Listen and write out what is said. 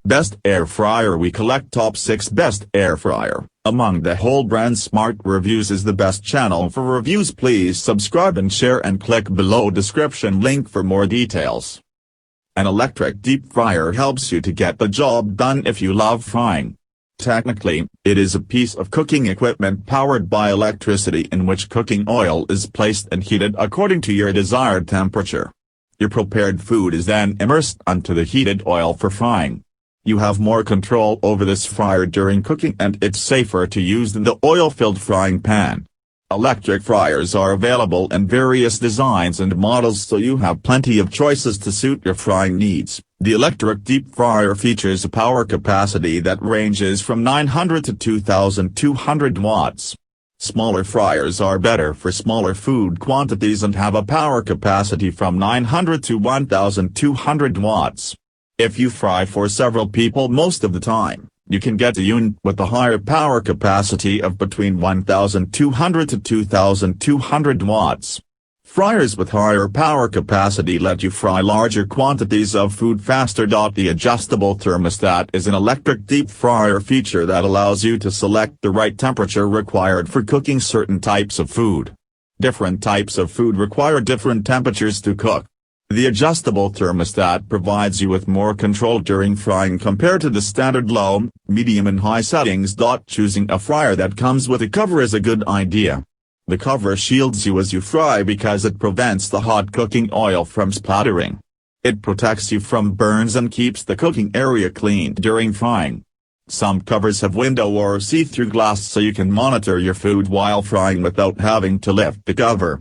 Best Air Fryer. We collect top 6 best air fryer. Among the whole brand, Smart Reviews is the best channel for reviews. Please subscribe and share and click below description link for more details. An electric deep fryer helps you to get the job done if you love frying. Technically, it is a piece of cooking equipment powered by electricity in which cooking oil is placed and heated according to your desired temperature. Your prepared food is then immersed onto the heated oil for frying. You have more control over this fryer during cooking, and it's safer to use than the oil-filled frying pan. Electric fryers are available in various designs and models, so you have plenty of choices to suit your frying needs. The electric deep fryer features a power capacity that ranges from 900 to 2200 watts. Smaller fryers are better for smaller food quantities and have a power capacity from 900 to 1200 watts. If you fry for several people most of the time, you can get a unit with a higher power capacity of between 1200 to 2200 watts. Fryers with higher power capacity let you fry larger quantities of food faster. The adjustable thermostat is an electric deep fryer feature that allows you to select the right temperature required for cooking certain types of food. Different types of food require different temperatures to cook. The adjustable thermostat provides you with more control during frying compared to the standard low, medium and high settings. Choosing a fryer that comes with a cover is a good idea. The cover shields you as you fry because it prevents the hot cooking oil from splattering. It protects you from burns and keeps the cooking area clean during frying. Some covers have window or see-through glass so you can monitor your food while frying without having to lift the cover.